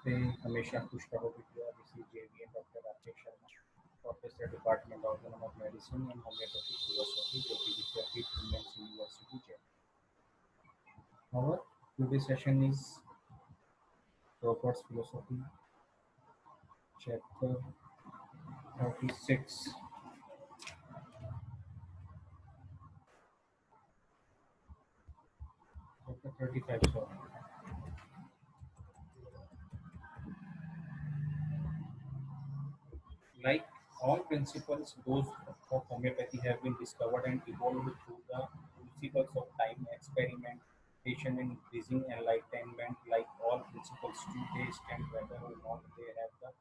नमस्ते, हमेशा खुश रहो बिटिया। This is JVN doctor Rakesh Sharma, professor department organon of medicine and homoeopathic philosophy, जो कि Vidyapeeth women's university Jaipur. Our today's session is Robert's philosophy, chapter 36, chapter 35. Sorry. Like all principles, those of homeopathy have been discovered and evolved through the crucibles of time, experimentation, and increasing enlightenment. Like all principles, to they stand whether or not they have the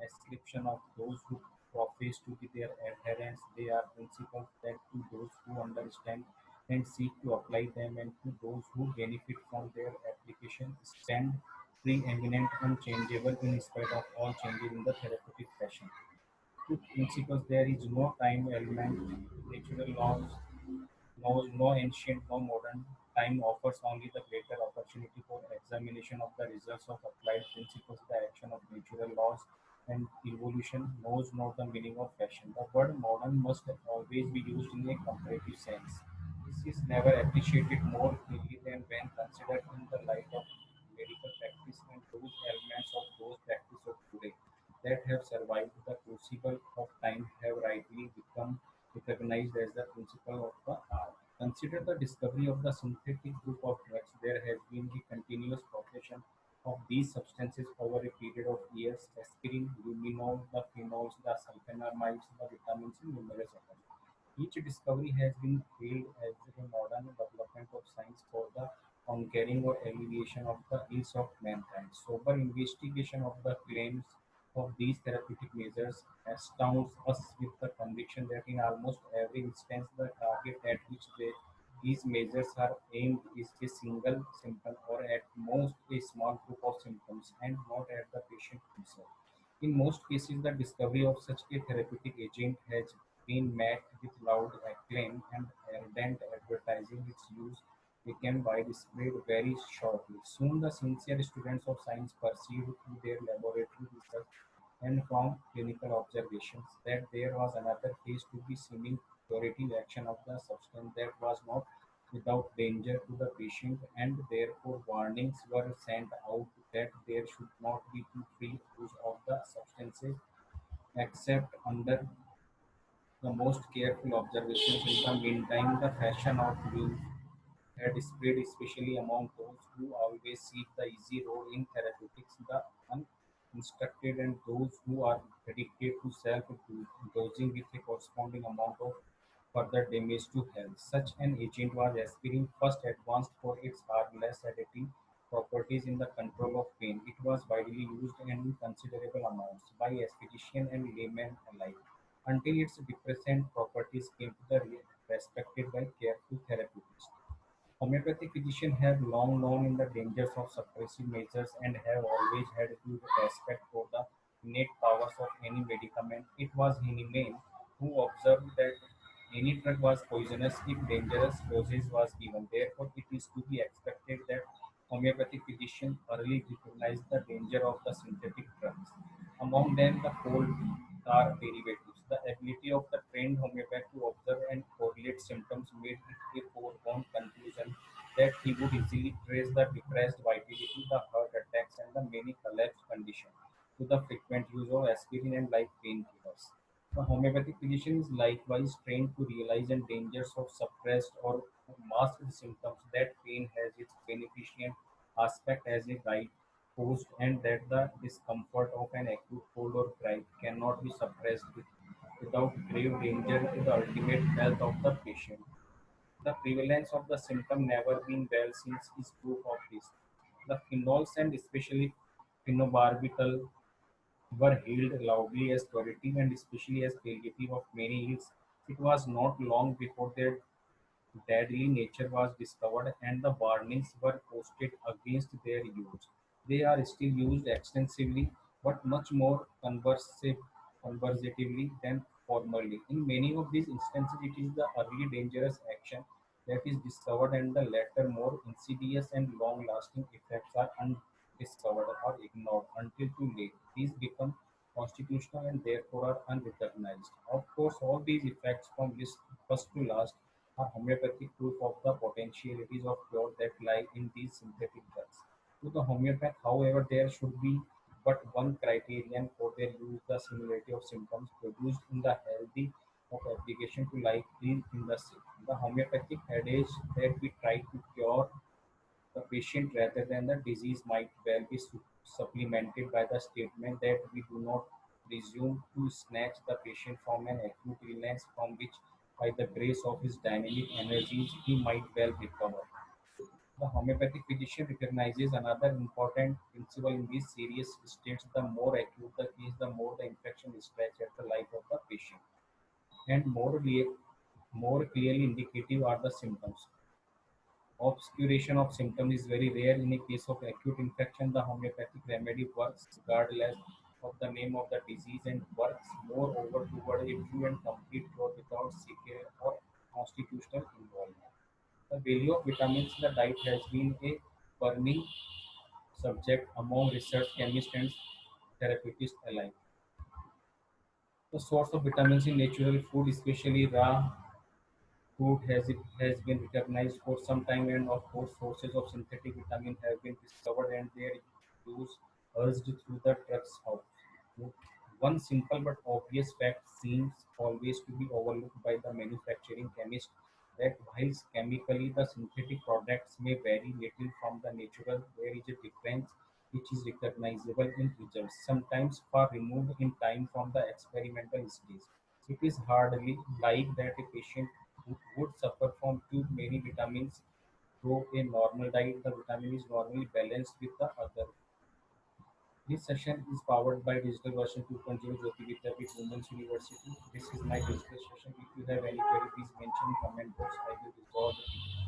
ascription of those who profess to be their adherents. They are principles that to those who understand and seek to apply them, and to those who benefit from their application, stand preeminent, unchangeable in spite of all changes in the therapeutic fashion. To principles there is no time element, natural laws, no ancient, no modern. Time offers only the greater opportunity for examination of the results of applied principles, the action of natural laws, and evolution knows not the meaning of fashion. The word modern must always be used in a comparative sense. This is never appreciated more clearly than when considered in the light of medical practice and those elements of those practice of today that have survived the crucible of time have rightly become recognized as the principle of the art. Consider the discovery of the synthetic group of drugs. There has been the continuous progression of these substances over a period of years: aspirin, luminol, the phenols, the sulfonamides, the vitamins, and numerous others. Each discovery has been hailed as a modern development of science for the conquering or alleviation of the ills of mankind. Sober investigation of the claims of these therapeutic measures astounds us with the conviction that in almost every instance the target at which these measures are aimed is a single symptom or at most a small group of symptoms and not at the patient himself. In most cases, the discovery of such a therapeutic agent has been met with loud acclaim and ardent advertising. Its use became widespread very shortly. Soon, the sincere students of science perceived through their laboratory research and from clinical observations that there was another phase to the seeming curative action of the substance that was not without danger to the patient, and therefore warnings were sent out that there should not be too free use of the substances except under the most careful observations. In the meantime, the fashion of use had spread, especially among those who always seek the easy road in therapeutics, the uninstructed, and those who are addicted to self-dosing with a corresponding amount of further damage to health. Such an agent was aspirin, first advanced for its harmless sedative properties in the control of pain. It was widely used in considerable amounts by aestheticians and laymen alike until its depressant properties came to the respected by careful therapeutics. Homeopathic physicians have long known in the dangers of suppressive measures and have always had huge respect for the innate powers of any medicament. It was Hahnemann who observed that any drug was poisonous if dangerous dosage was given. Therefore, it is to be expected that homeopathic physicians early recognized the danger of the synthetic drugs. Among them, the coal tar derivatives. The ability of the trained homeopath to observe and correlate symptoms made it a foregone conclusion that he would easily trace the depressed vitality, the heart attacks, and the many collapse conditions to the frequent use of aspirin and like painkillers. The homeopathic physician is likewise trained to realize the dangers of suppressed or masked symptoms, that pain has its beneficent aspect as a guide post, and that the discomfort of an acute cold or gripe cannot be suppressed without grave danger to the ultimate health of the patient. The prevalence of the symptom never been well since is proof of this. The phenols and especially phenobarbital were hailed loudly as curative and especially as palliative of many ills. It was not long before their deadly nature was discovered and the warnings were posted against their use. They are still used extensively but much more conversatively than formerly. In many of these instances, it is the early dangerous action that is discovered and the later more insidious and long lasting effects are discovered or ignored until too late. These become constitutional and therefore are unrecognized. Of course, all these effects from list first to last are homeopathic proof of the potentialities of cure that lie in these synthetic drugs. To the homeopath, however, there should be but one criterion for their use: the similarity of symptoms produced in the healthy of application to like in the sick. The homeopathic adage that we try to cure the patient rather than the disease might well be supplemented by the statement that we do not presume to snatch the patient from an acute illness from which, by the grace of his dynamic energies, he might well recover. The homeopathic physician recognizes another important principle in these serious states: the more acute the case, the more the infection stretches at the life of the patient, and more clearly indicative are the symptoms. Obscuration of symptoms is very rare. In a case of acute infection, the homeopathic remedy works regardless of the name of the disease and works moreover toward a true and complete cure without severe or constitutional involvement. The value of vitamins in the diet has been a burning subject among research chemists and therapeutists alike. The source of vitamins in natural food, especially raw food, has been recognized for some time, and of course, sources of synthetic vitamin have been discovered and their use urged through the drugs house. One simple but obvious fact seems always to be overlooked by the manufacturing chemist: that whilst chemically the synthetic products may vary little from the natural, there is a difference which is recognizable in results, sometimes far removed in time from the experimental stage. It is hardly like that a patient who would suffer from too many vitamins through a normal diet. The vitamin is normally balanced with the other. This session is powered by Digital Version 2.0 Jyoti Vidyapith Women's University. This is my digital session. If you have any query, please mention in comment box. I will resolve it.